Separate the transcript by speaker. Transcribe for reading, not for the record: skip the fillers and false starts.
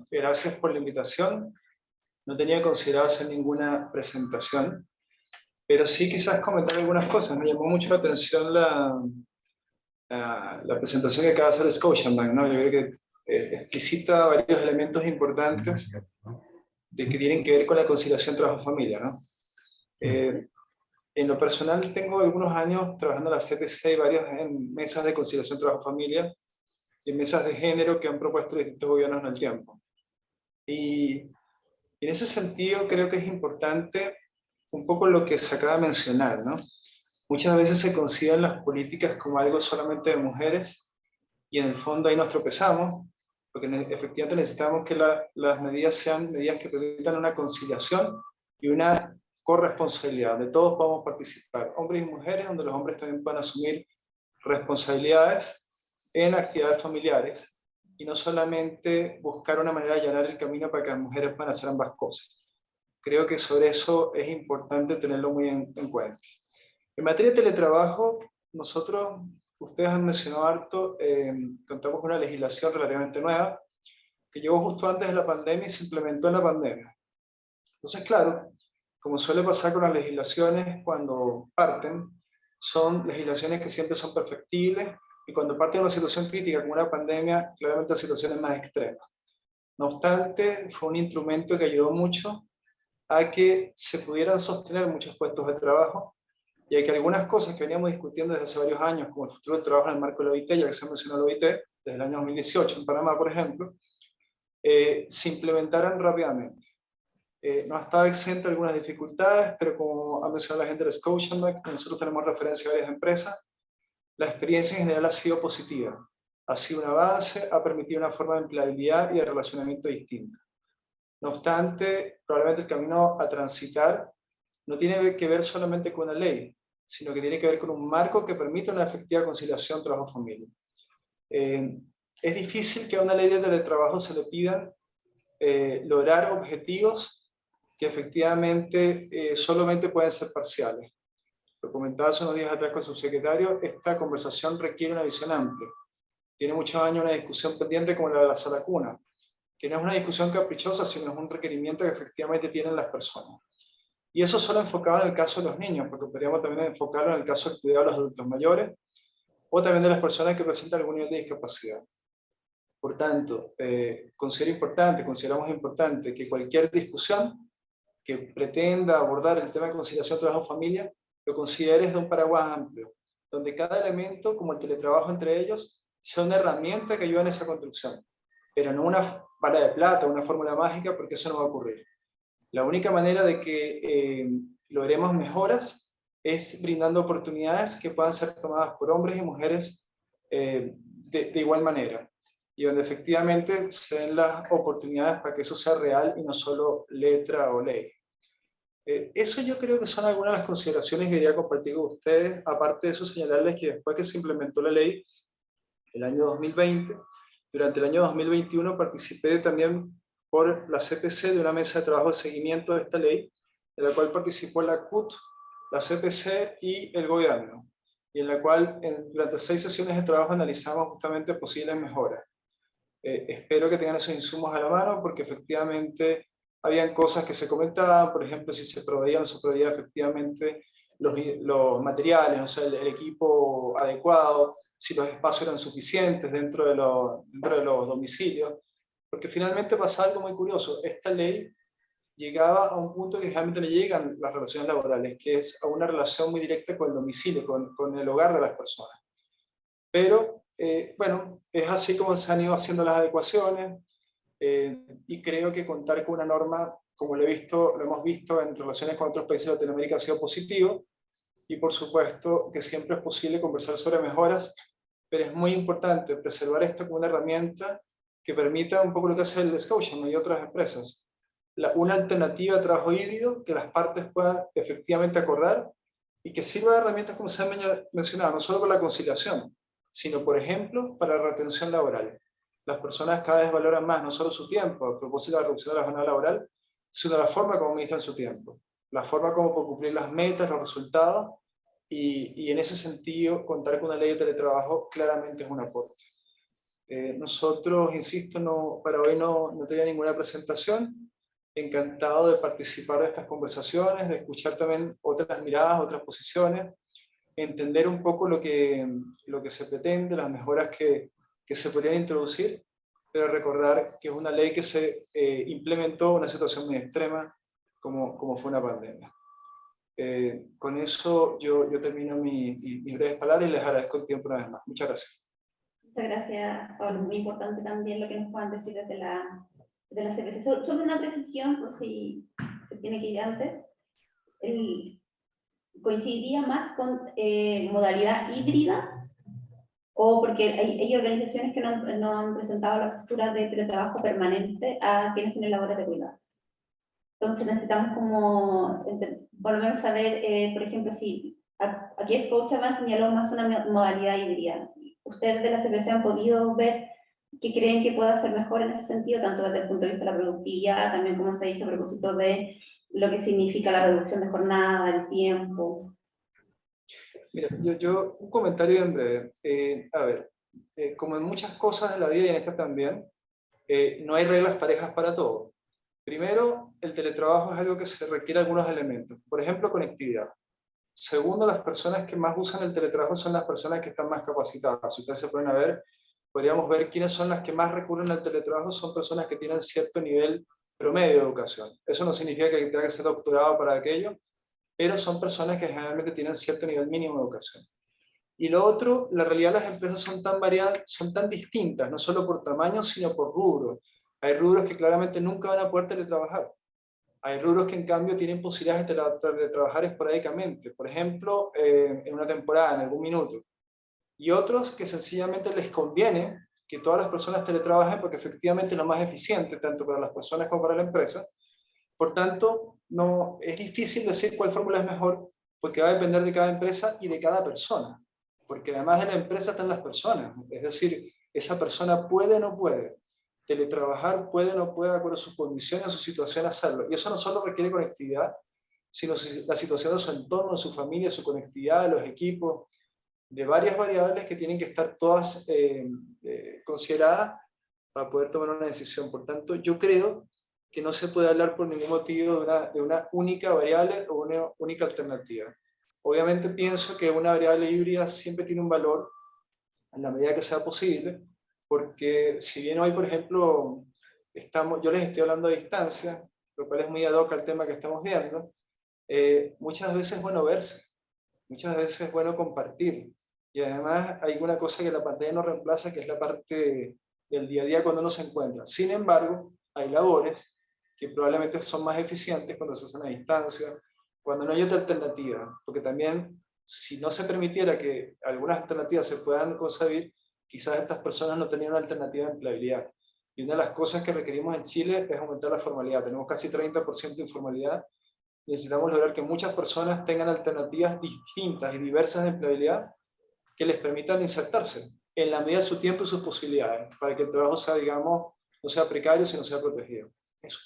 Speaker 1: gracias por la invitación. No tenía considerado hacer ninguna presentación, pero sí quizás comentar algunas cosas. Me llamó mucho la atención la presentación que acaba de hacer Scotiabank, ¿no? Yo creo que explicita varios elementos importantes de que tienen que ver con la conciliación trabajo-familia, ¿no? En lo personal tengo algunos años trabajando en la CTC y varios en mesas de conciliación trabajo-familia y en mesas de género que han propuesto distintos gobiernos en el tiempo. Y en ese sentido creo que es importante un poco lo que se acaba de mencionar, ¿no? Muchas veces se consideran las políticas como algo solamente de mujeres y en el fondo ahí nos tropezamos, porque efectivamente necesitamos que las medidas sean medidas que permitan una conciliación y una corresponsabilidad, donde todos podamos participar, hombres y mujeres, donde los hombres también puedan asumir responsabilidades en actividades familiares y no solamente buscar una manera de allanar el camino para que las mujeres puedan hacer ambas cosas. Creo que sobre eso es importante tenerlo muy en cuenta. En materia de teletrabajo, nosotros, ustedes han mencionado harto, contamos con una legislación relativamente nueva que llegó justo antes de la pandemia y se implementó en la pandemia. Entonces, claro, como suele pasar con las legislaciones, cuando parten, son legislaciones que siempre son perfectibles y cuando parte de una situación crítica como una pandemia, claramente la situación es más extrema. No obstante, fue un instrumento que ayudó mucho a que se pudieran sostener muchos puestos de trabajo y a que algunas cosas que veníamos discutiendo desde hace varios años, como el futuro del trabajo en el marco de la OIT, ya que se mencionó la OIT, desde el año 2018 en Panamá, por ejemplo, se implementaran rápidamente. No estaba exenta de algunas dificultades, pero como ha mencionado la gente de Scotiabank, nosotros tenemos referencia a varias empresas, la experiencia en general ha sido positiva. Ha sido un avance, ha permitido una forma de empleabilidad y de relacionamiento distinta. No obstante, probablemente el camino a transitar no tiene que ver solamente con una ley, sino que tiene que ver con un marco que permita una efectiva conciliación trabajo-familia. Es difícil que a una ley de teletrabajo se le pidan lograr objetivos que efectivamente solamente pueden ser parciales. Lo comentaba hace unos días atrás con el subsecretario, esta conversación requiere una visión amplia. Tiene muchos años una discusión pendiente como la de la sala cuna, que no es una discusión caprichosa, sino es un requerimiento que efectivamente tienen las personas. Y eso solo enfocado en el caso de los niños, porque podríamos también enfocarlo en el caso del cuidado de los adultos mayores, o también de las personas que presentan algún nivel de discapacidad. Por tanto, consideramos importante que cualquier discusión que pretenda abordar el tema de conciliación trabajo-familia, lo consideres de un paraguas amplio, donde cada elemento, como el teletrabajo entre ellos, sea una herramienta que ayude en esa construcción, pero no una bala de plata, una fórmula mágica, porque eso no va a ocurrir. La única manera de que logremos mejoras es brindando oportunidades que puedan ser tomadas por hombres y mujeres de igual manera, y donde efectivamente se den las oportunidades para que eso sea real y no solo letra o ley. Eso yo creo que son algunas de las consideraciones que quería compartir con ustedes. Aparte de eso, señalarles que después que se implementó la ley, el año 2020, durante el año 2021 participé también por la CPC de una mesa de trabajo de seguimiento de esta ley, en la cual participó la CUT, la CPC y el gobierno, y en la cual durante 6 sesiones de trabajo analizamos justamente posibles mejoras. Espero que tengan esos insumos a la mano, porque efectivamente habían cosas que se comentaban, por ejemplo, si se proveía o no se proveía efectivamente los materiales, o sea, el equipo adecuado, si los espacios eran suficientes dentro de los domicilios, porque finalmente pasa algo muy curioso. Esta ley llegaba a un punto que realmente le llegan las relaciones laborales, que es a una relación muy directa con el domicilio, con el hogar de las personas. Pero, bueno, es así como se han ido haciendo las adecuaciones, y creo que contar con una norma, como lo hemos visto en relaciones con otros países de Latinoamérica, ha sido positivo, y por supuesto que siempre es posible conversar sobre mejoras, pero es muy importante preservar esto como una herramienta que permita un poco lo que hace el Scotiabank y otras empresas, una alternativa de trabajo híbrido que las partes puedan efectivamente acordar y que sirva de herramientas, como se ha mencionado, no solo para la conciliación, sino, por ejemplo, para la retención laboral. Las personas cada vez valoran más no solo su tiempo, a propósito de la reducción de la jornada laboral, sino la forma como administran su tiempo, la forma como pueden cumplir las metas, los resultados, y en ese sentido, contar con una ley de teletrabajo claramente es un aporte. Nosotros, insisto, para hoy no tenía ninguna presentación. Encantado de participar de estas conversaciones, de escuchar también otras miradas, otras posiciones, entender un poco lo que se pretende, las mejoras que se podrían introducir, pero recordar que es una ley que se implementó en una situación muy extrema como fue una pandemia. Con eso yo termino mis breves palabras y les agradezco el tiempo una vez más. Muchas gracias.
Speaker 2: Muchas gracias, Pablo. Muy importante también lo que nos puedan decir desde la CPC. Solo una precisión, por si se tiene que ir antes. ¿Coincidiría más con modalidad híbrida? ¿O porque hay organizaciones que no han presentado la postura de teletrabajo permanente a quienes tienen labores de cuidado? Entonces necesitamos como, por lo menos saber, por ejemplo, si aquí Scotiabank señaló más una modalidad híbrida. ¿Ustedes de la CPC han podido ver qué creen que pueda ser mejor en ese sentido, tanto desde el punto de vista de la productividad, también como se ha dicho a propósito de lo que significa la reducción de jornada, el tiempo?
Speaker 1: Mira, un comentario en breve. A ver, como en muchas cosas de la vida y en esta también, no hay reglas parejas para todo. Primero, el teletrabajo es algo que se requiere algunos elementos. Por ejemplo, conectividad. Segundo, las personas que más usan el teletrabajo son las personas que están más capacitadas. Si ustedes se ponen a ver, podríamos ver quiénes son las que más recurren al teletrabajo. Son personas que tienen cierto nivel promedio de educación. Eso no significa que tenga que ser doctorado para aquello, pero son personas que generalmente tienen cierto nivel mínimo de educación. Y lo otro, la realidad de las empresas son tan variadas, son tan distintas, no solo por tamaño, sino por rubros. Hay rubros que claramente nunca van a poder teletrabajar. Hay rubros que en cambio tienen posibilidades de trabajar esporádicamente, por ejemplo, en una temporada, en algún minuto. Y otros que sencillamente les conviene que todas las personas teletrabajen porque efectivamente es lo más eficiente, tanto para las personas como para la empresa. Por tanto, no, es difícil decir cuál fórmula es mejor porque va a depender de cada empresa y de cada persona. Porque además de la empresa están las personas. Es decir, esa persona puede o no puede teletrabajar, puede o no puede, de acuerdo a sus condiciones, a su situación, hacerlo. Y eso no solo requiere conectividad, sino la situación de su entorno, de su familia, su conectividad, de los equipos, de varias variables que tienen que estar todas consideradas para poder tomar una decisión. Por tanto, yo creo que no se puede hablar por ningún motivo de una única variable o una única alternativa. Obviamente pienso que una variable híbrida siempre tiene un valor en la medida que sea posible, porque si bien hoy, por ejemplo, yo les estoy hablando a distancia, lo cual es muy ad hoc al tema que estamos viendo, muchas veces es bueno verse, muchas veces es bueno compartir, y además hay una cosa que la pantalla no reemplaza, que es la parte del día a día cuando uno se encuentra. Sin embargo, hay labores que probablemente son más eficientes cuando se hacen a distancia, cuando no hay otra alternativa, porque también si no se permitiera que algunas alternativas se puedan concebir, quizás estas personas no tenían una alternativa de empleabilidad. Y una de las cosas que requerimos en Chile es aumentar la formalidad. Tenemos casi 30% de informalidad. Necesitamos lograr que muchas personas tengan alternativas distintas y diversas de empleabilidad que les permitan insertarse en la medida de su tiempo y sus posibilidades, para que el trabajo sea, digamos, no sea precario, sino sea protegido. Eso.